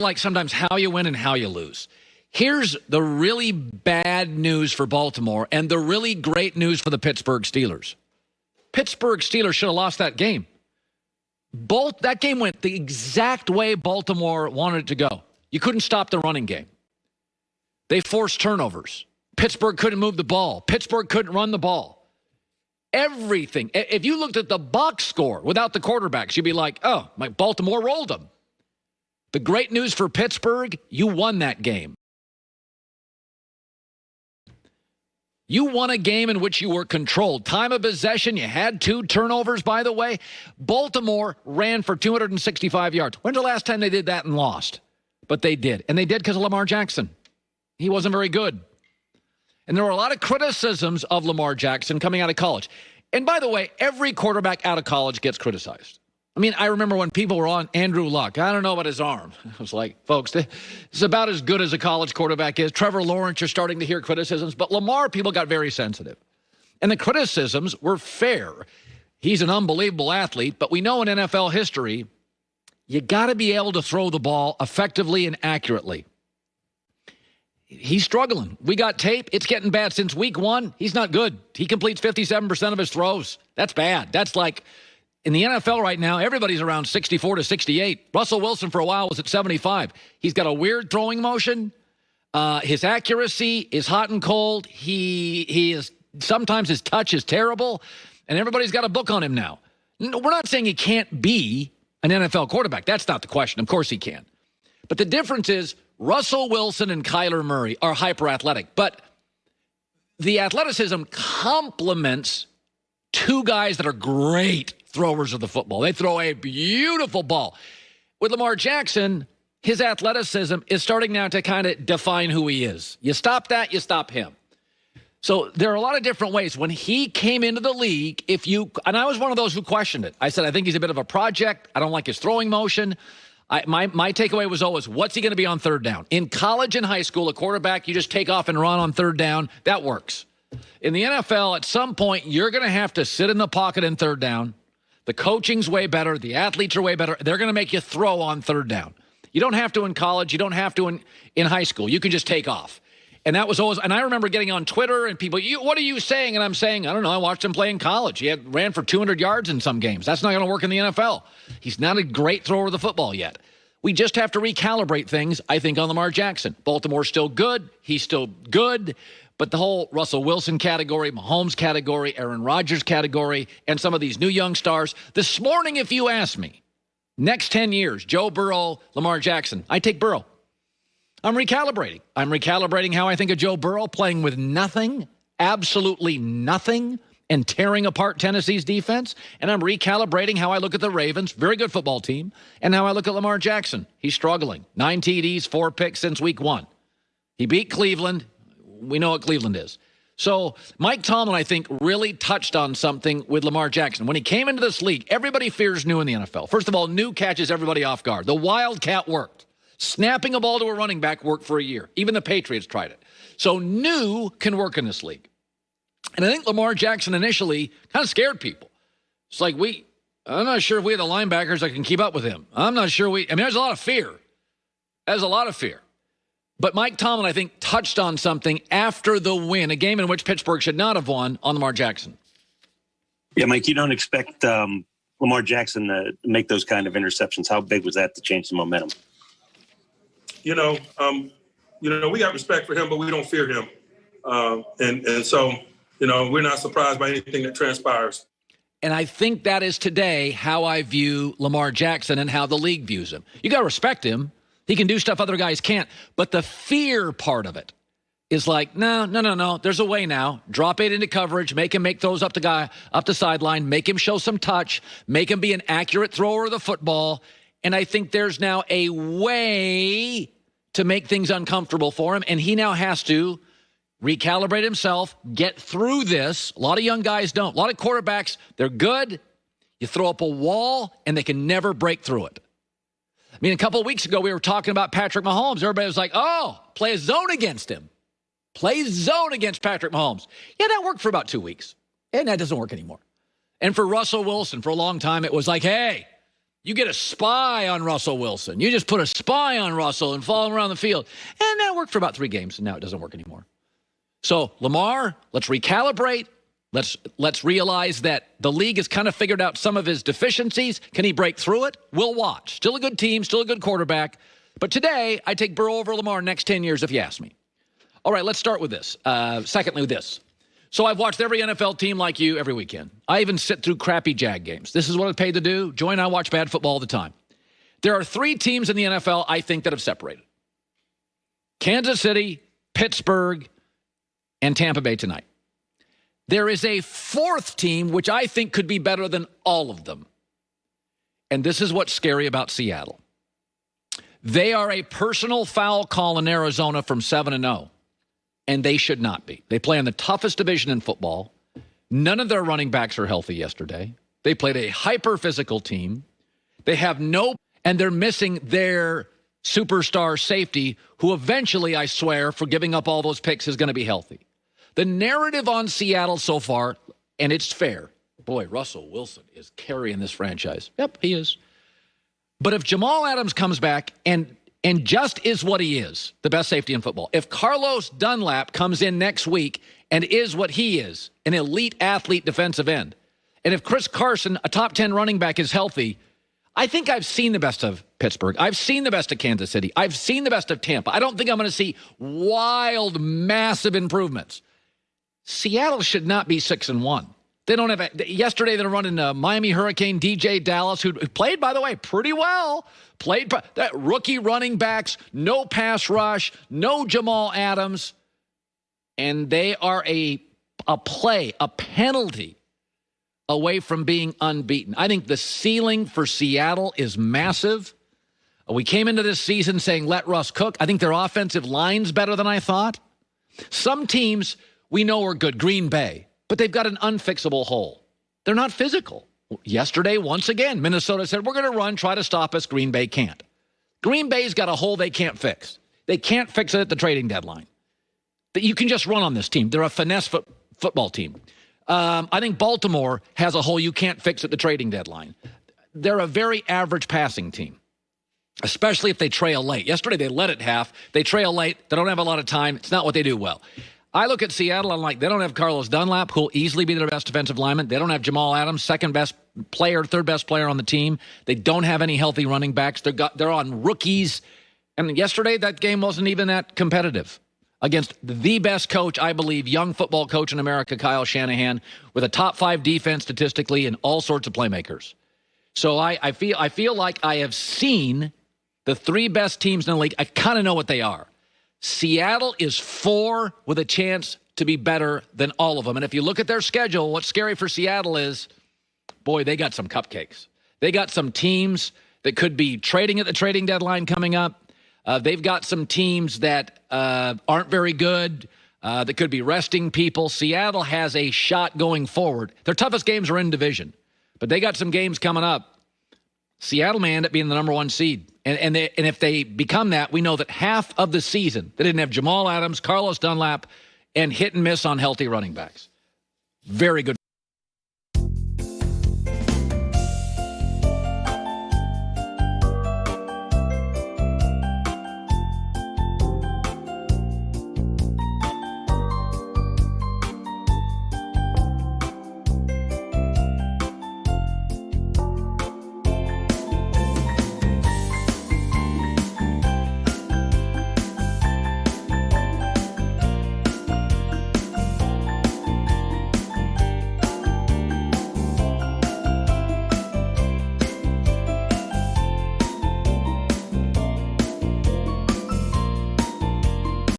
like sometimes how you win and how you lose. Here's the really bad news for Baltimore and the really great news for the Pittsburgh Steelers. Pittsburgh Steelers should have lost that game. That game went the exact way Baltimore wanted it to go. You couldn't stop the running game. They forced turnovers. Pittsburgh couldn't move the ball. Pittsburgh couldn't run the ball. Everything. If you looked at the box score without the quarterbacks, you'd be like, oh, Baltimore rolled them. The great news for Pittsburgh, you won that game. You won a game in which you were controlled. Time of possession, you had 2 turnovers, by the way. Baltimore ran for 265 yards. When's the last time they did that and lost? But they did. And they did because of Lamar Jackson. He wasn't very good. And there were a lot of criticisms of Lamar Jackson coming out of college. And by the way, every quarterback out of college gets criticized. I mean, I remember when people were on Andrew Luck. I don't know about his arm. I was like, folks, this is about as good as a college quarterback is. Trevor Lawrence, you're starting to hear criticisms. But Lamar, people got very sensitive. And the criticisms were fair. He's an unbelievable athlete. But we know in NFL history, you got to be able to throw the ball effectively and accurately. He's struggling. We got tape. It's getting bad. Since week 1, he's not good. He completes 57% of his throws. That's bad. That's like... in the NFL right now, everybody's around 64 to 68. Russell Wilson for a while was at 75. He's got a weird throwing motion. His accuracy is hot and cold. He is sometimes his touch is terrible, and everybody's got a book on him now. We're not saying he can't be an NFL quarterback. That's not the question. Of course he can. But the difference is Russell Wilson and Kyler Murray are hyper athletic, but the athleticism complements 2 guys that are great throwers of the football. They throw a beautiful ball. With Lamar Jackson, his athleticism is starting now to kind of define who he is. You stop that, you stop him. So there are a lot of different ways. When he came into the league, and I was one of those who questioned it. I said, I think he's a bit of a project. I don't like his throwing motion. My takeaway was always, what's he going to be on third down? In college and high school, a quarterback, you just take off and run on third down. That works. In the NFL, at some point, you're going to have to sit in the pocket in third down. The coaching's way better. The athletes are way better. They're going to make you throw on third down. You don't have to in college. You don't have to in high school. You can just take off. And that was always, and I remember getting on Twitter and people, what are you saying? And I'm saying, I don't know. I watched him play in college. He ran for 200 yards in some games. That's not going to work in the NFL. He's not a great thrower of the football yet. We just have to recalibrate things, I think, on Lamar Jackson. Baltimore's still good. He's still good. But the whole Russell Wilson category, Mahomes category, Aaron Rodgers category, and some of these new young stars. This morning, if you ask me, next 10 years, Joe Burrow, Lamar Jackson, I take Burrow. I'm recalibrating. I'm recalibrating how I think of Joe Burrow playing with nothing, absolutely nothing, and tearing apart Tennessee's defense. And I'm recalibrating how I look at the Ravens, very good football team, and how I look at Lamar Jackson. He's struggling. 9 TDs, 4 picks since week 1. He beat Cleveland. We know what Cleveland is. So Mike Tomlin, I think, really touched on something with Lamar Jackson. When he came into this league, everybody fears new in the NFL. First of all, new catches everybody off guard. The Wildcat worked. Snapping a ball to a running back worked for a year. Even the Patriots tried it. So new can work in this league. And I think Lamar Jackson initially kind of scared people. It's like, I'm not sure if we have the linebackers that can keep up with him. I'm not sure there's a lot of fear. There's a lot of fear. But Mike Tomlin, I think, touched on something after the win, a game in which Pittsburgh should not have won, on Lamar Jackson. Yeah, Mike, you don't expect Lamar Jackson to make those kind of interceptions. How big was that to change the momentum? We got respect for him, but we don't fear him. And so, we're not surprised by anything that transpires. And I think that is today how I view Lamar Jackson and how the league views him. You got to respect him. He can do stuff other guys can't. But the fear part of it is like, no. There's a way now. Drop 8 into coverage. Make him make throws up the sideline. Make him show some touch. Make him be an accurate thrower of the football. And I think there's now a way to make things uncomfortable for him. And he now has to recalibrate himself, get through this. A lot of young guys don't. A lot of quarterbacks, they're good. You throw up a wall, and they can never break through it. I mean, a couple of weeks ago, we were talking about Patrick Mahomes. Everybody was like, play a zone against him. Play zone against Patrick Mahomes. Yeah, that worked for about 2 weeks. And that doesn't work anymore. And for Russell Wilson, for a long time, it was like, hey, You get a spy on Russell Wilson. You just put a spy on Russell and follow him around the field. And that worked for about 3 games, and now it doesn't work anymore. So, Lamar, let's recalibrate. Let's realize that the league has kind of figured out some of his deficiencies. Can he break through it? We'll watch. Still a good team, still a good quarterback. But today, I take Burrow over Lamar next 10 years if you ask me. All right, let's start with this. Secondly, with this. So I've watched every NFL team like you every weekend. I even sit through crappy Jag games. This is what I'm paid to do. Joy and I watch bad football all the time. There are 3 teams in the NFL I think that have separated. Kansas City, Pittsburgh, and Tampa Bay tonight. There is a 4th team which I think could be better than all of them. And this is what's scary about Seattle. They are a personal foul call in Arizona from 7-0. And they should not be. They play in the toughest division in football. None of their running backs are healthy yesterday. They played a hyper-physical team. They have and they're missing their superstar safety, who eventually, I swear, for giving up all those picks, is going to be healthy. The narrative on Seattle so far, and it's fair. Boy, Russell Wilson is carrying this franchise. Yep, he is. But if Jamal Adams comes back and just is what he is, the best safety in football. If Carlos Dunlap comes in next week and is what he is, an elite athlete defensive end, and if Chris Carson, a top 10 running back, is healthy, I think I've seen the best of Pittsburgh. I've seen the best of Kansas City. I've seen the best of Tampa. I don't think I'm going to see wild, massive improvements. Seattle should not be 6-1. They don't have yesterday they're running Miami Hurricane DJ Dallas, who played, by the way, pretty well. Played that rookie running backs, no pass rush, no Jamal Adams. And they are a penalty away from being unbeaten. I think the ceiling for Seattle is massive. We came into this season saying, let Russ cook. I think their offensive line's better than I thought. Some teams we know are good, Green Bay, but they've got an unfixable hole. They're not physical. Yesterday, once again, Minnesota said, we're going to run, try to stop us. Green Bay can't. Green Bay's got a hole they can't fix. They can't fix it at the trading deadline. You can just run on this team. They're a finesse football team. I think Baltimore has a hole you can't fix at the trading deadline. They're a very average passing team, especially if they trail late. Yesterday, they led at half. They trail late. They don't have a lot of time. It's not what they do well. I look at Seattle, I'm like, they don't have Carlos Dunlap, who'll easily be their best defensive lineman. They don't have Jamal Adams, second best player, third best player on the team. They don't have any healthy running backs. They're on rookies. And yesterday, that game wasn't even that competitive against the best coach, I believe, young football coach in America, Kyle Shanahan, with a top 5 defense statistically and all sorts of playmakers. So I feel like I have seen the 3 best teams in the league. I kind of know what they are. Seattle is 4 with a chance to be better than all of them. And if you look at their schedule, what's scary for Seattle is, boy, they got some cupcakes. They got some teams that could be trading at the trading deadline coming up. They've got some teams that aren't very good, that could be resting people. Seattle has a shot going forward. Their toughest games are in division, but they got some games coming up. Seattle may end up being the number 1 seed. And if they become that, we know that half of the season, they didn't have Jamal Adams, Carlos Dunlap, and hit and miss on healthy running backs. Very good.